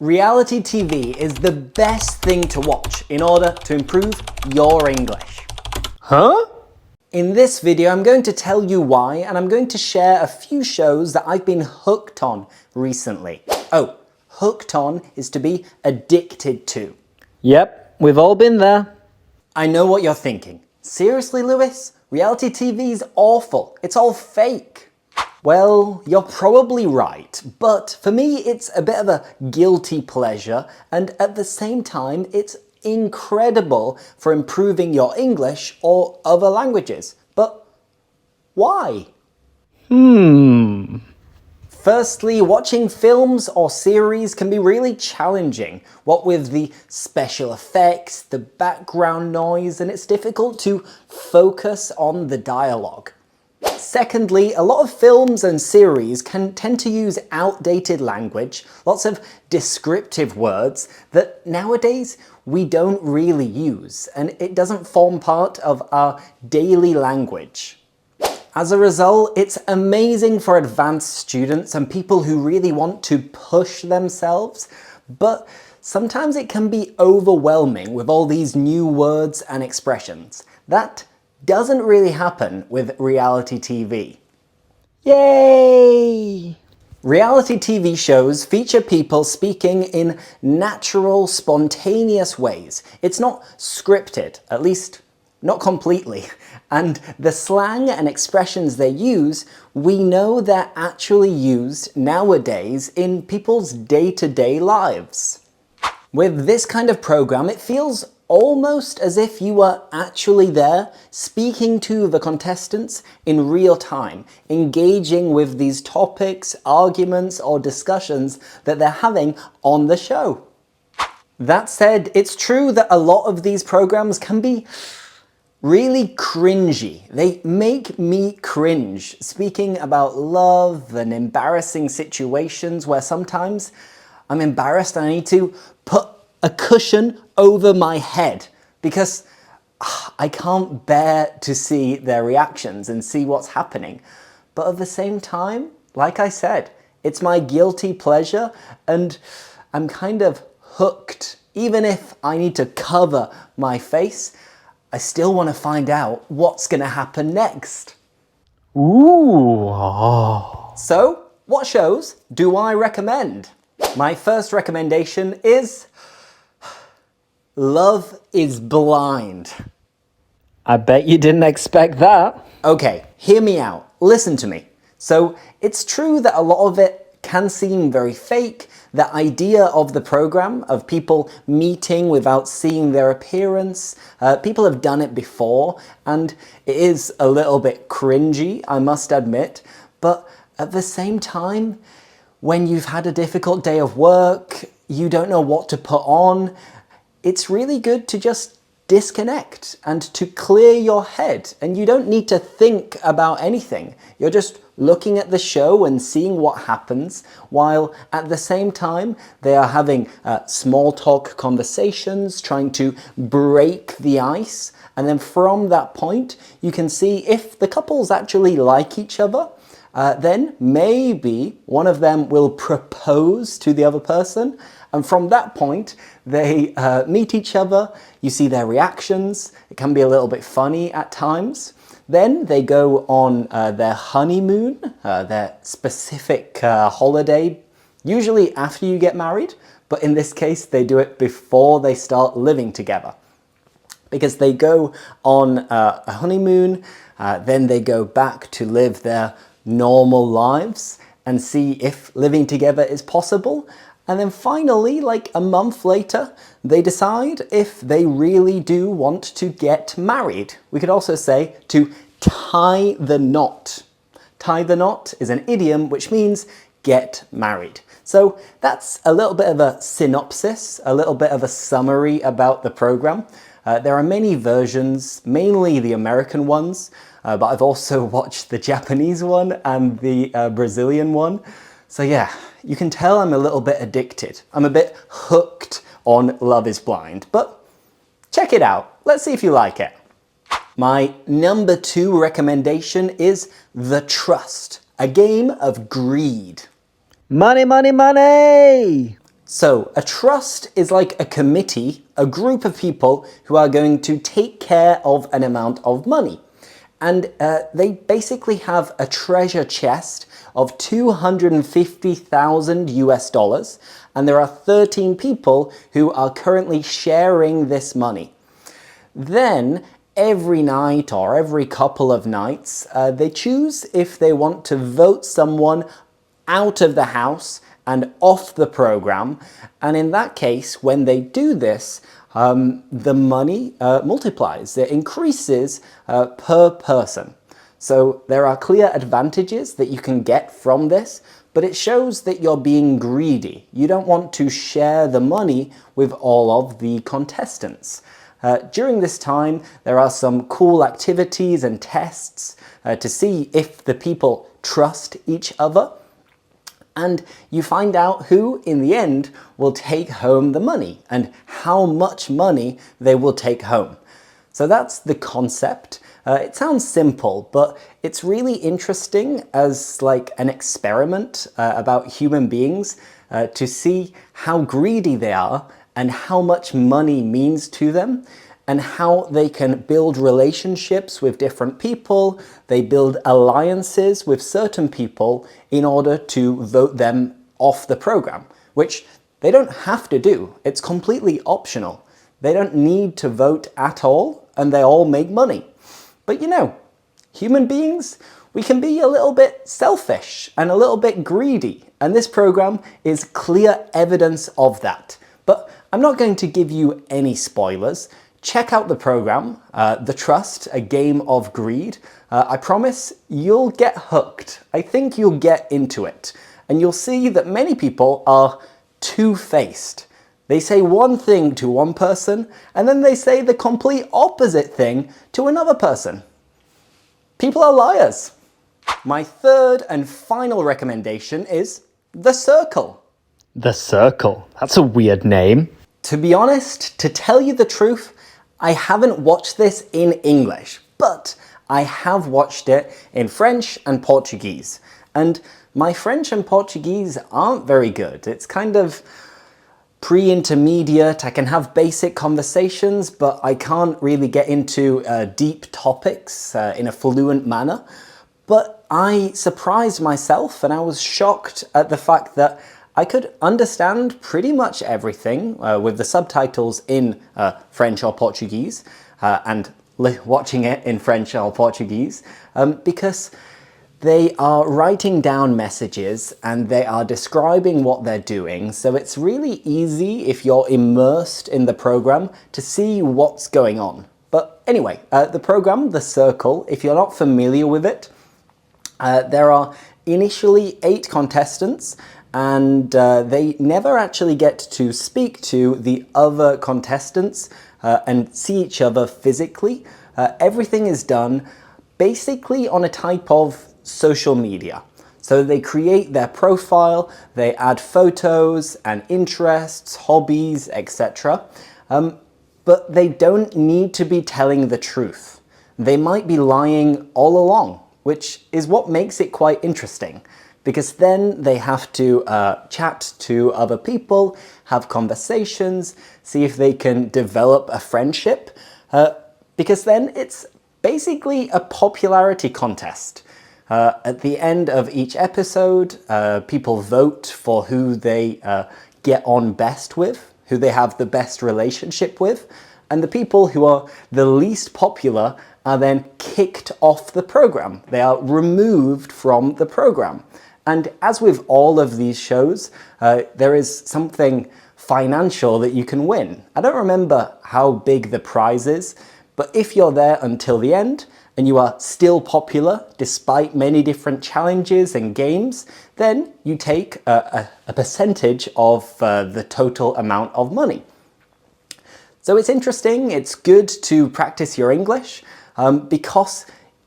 Reality TV is the best thing to watch in order to improve your English. Huh? In this video, I'm going to tell you why, and I'm going to share a few shows that I've been hooked on recently. Oh, hooked on is to be addicted to. Yep, we've all been there. I know what you're thinking. Seriously, Lewis? Reality TV's awful. It's all fake. Well, you're probably right, but for me it's a bit of a guilty pleasure, and at the same time it's incredible for improving your English or other languages. But why? Firstly, watching films or series can be really challenging, what with the special effects, the background noise, and it's difficult to focus on the dialogue. Secondly, a lot of films and series can tend to use outdated language, lots of descriptive words that nowadays we don't really use, and it doesn't form part of our daily language. As a result, it's amazing for advanced students and people who really want to push themselves, but sometimes it can be overwhelming with all these new words and expressions. That doesn't really happen with reality TV. Yay! Reality TV shows feature people speaking in natural, spontaneous ways. It's not scripted, at least not completely. And the slang and expressions they use, we know they're actually used nowadays in people's day-to-day lives. With this kind of program, it feels almost as if you were actually there, speaking to the contestants in real time, engaging with these topics, arguments, or discussions that they're having on the show. That said, it's true that a lot of these programs can be really cringy. They make me cringe, speaking about love and embarrassing situations where sometimes I'm embarrassed and I need to put a cushion over my head because I can't bear to see their reactions and see what's happening. But at the same time, like I said, it's my guilty pleasure and I'm kind of hooked. Even if I need to cover my face, I still want to find out what's going to happen next. Ooh. Oh. So, what shows do I recommend? My first recommendation is Love is Blind. I bet you didn't expect that. Okay, hear me out. Listen to me. So, it's true that a lot of it can seem very fake. The idea of the program, of people meeting without seeing their appearance, people have done it before, and it is a little bit cringy, I must admit, but at the same time, when you've had a difficult day of work, you don't know what to put on, it's really good to just disconnect and to clear your head, and you don't need to think about anything. You're just looking at the show and seeing what happens, while at the same time they are having small talk conversations, trying to break the ice, and then from that point you can see if the couples actually like each other. Then maybe one of them will propose to the other person, and from that point they meet each other, you see their reactions, it can be a little bit funny at times. Then they go on their honeymoon, their specific holiday, usually after you get married, but in this case they do it before they start living together. Because they go on a honeymoon, then they go back to live their normal lives and see if living together is possible. And then finally, like a month later, they decide if they really do want to get married. We could also say to tie the knot. Tie the knot is an idiom which means get married. So that's a little bit of a synopsis, a little bit of a summary about the program. There are many versions, mainly the American ones, but I've also watched the Japanese one and the Brazilian one. So yeah, you can tell I'm a little bit addicted. I'm a bit hooked on Love is Blind, but check it out. Let's see if you like it. My number 2 recommendation is The Trust, a game of greed. Money, money, money! So a trust is like a committee, a group of people who are going to take care of an amount of money. And they basically have a treasure chest of 250,000 US dollars. And there are 13 people who are currently sharing this money. Then every night or every couple of nights, they choose if they want to vote someone out of the house and off the program. And in that case, when they do this, the money multiplies. It increases per person. So there are clear advantages that you can get from this, but it shows that you're being greedy. You don't want to share the money with all of the contestants. During this time, there are some cool activities and tests to see if the people trust each other. And you find out who, in the end, will take home the money and how much money they will take home. So that's the concept. It sounds simple, but it's really interesting as like an experiment about human beings to see how greedy they are and how much money means to them, and how they can build relationships with different people. They build alliances with certain people in order to vote them off the program, which they don't have to do. It's completely optional. They don't need to vote at all, and they all make money. But you know, human beings, we can be a little bit selfish and a little bit greedy, and this program is clear evidence of that. But I'm not going to give you any spoilers. Check out the program, The Trust, A Game of Greed. I promise you'll get hooked. I think you'll get into it. And you'll see that many people are two-faced. They say one thing to one person, and then they say the complete opposite thing to another person. People are liars. My third and final recommendation is The Circle. The Circle. That's a weird name. To be honest, to tell you the truth, I haven't watched this in English, but I have watched it in French and Portuguese. And my French and Portuguese aren't very good. It's kind of pre-intermediate. I can have basic conversations, but I can't really get into deep topics in a fluent manner. But I surprised myself, and I was shocked at the fact that I could understand pretty much everything with the subtitles in French or Portuguese and watching it in French or Portuguese because they are writing down messages and they are describing what they're doing. So it's really easy if you're immersed in the program to see what's going on. But anyway, the program, The Circle, if you're not familiar with it, there are initially 8 contestants, and they never actually get to speak to the other contestants and see each other physically. Everything is done basically on a type of social media. So they create their profile, they add photos and interests, hobbies, etc. But they don't need to be telling the truth. They might be lying all along, which is what makes it quite interesting. Because then they have to chat to other people, have conversations, see if they can develop a friendship, because then it's basically a popularity contest. At the end of each episode, people vote for who they get on best with, who they have the best relationship with, and the people who are the least popular are then kicked off the program. They are removed from the program. And as with all of these shows, there is something financial that you can win. I don't remember how big the prize is, but if you're there until the end and you are still popular despite many different challenges and games, then you take a percentage of the total amount of money. So it's interesting, it's good to practice your English because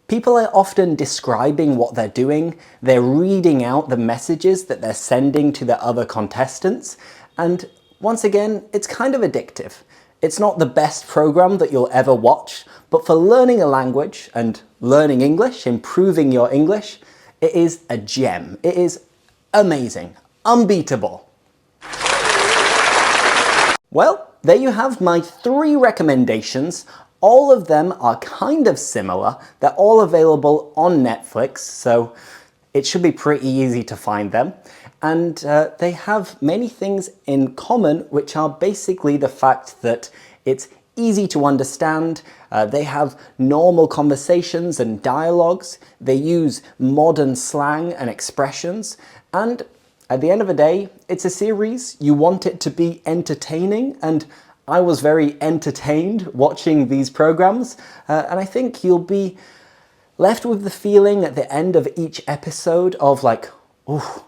people are often describing what they're doing, they're reading out the messages that they're sending to the other contestants, and once again, it's kind of addictive. It's not the best program that you'll ever watch, but for learning a language and learning English, improving your English, it is a gem. It is amazing, unbeatable. Well, there you have my 3 recommendations. All of them are kind of similar. They're all available on Netflix, so it should be pretty easy to find them. And they have many things in common, which are basically the fact that it's easy to understand, they have normal conversations and dialogues, they use modern slang and expressions, and at the end of the day, it's a series. You want it to be entertaining, and I was very entertained watching these programs, and I think you'll be left with the feeling at the end of each episode of like, oh,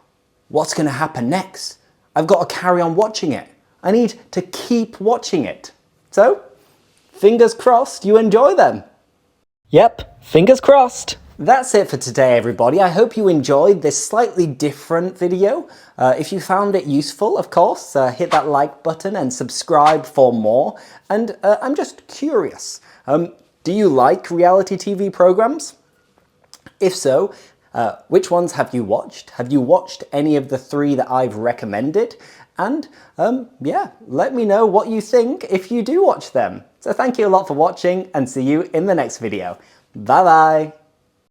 what's going to happen next? I've got to carry on watching it. I need to keep watching it. So, fingers crossed you enjoy them. Yep, fingers crossed. That's it for today, everybody. I hope you enjoyed this slightly different video. If you found it useful, of course, hit that like button and subscribe for more. And I'm just curious, do you like reality TV programs? If so, which ones have you watched? Have you watched any of the 3 that I've recommended? And yeah, let me know what you think if you do watch them. So thank you a lot for watching, and see you in the next video. Bye bye!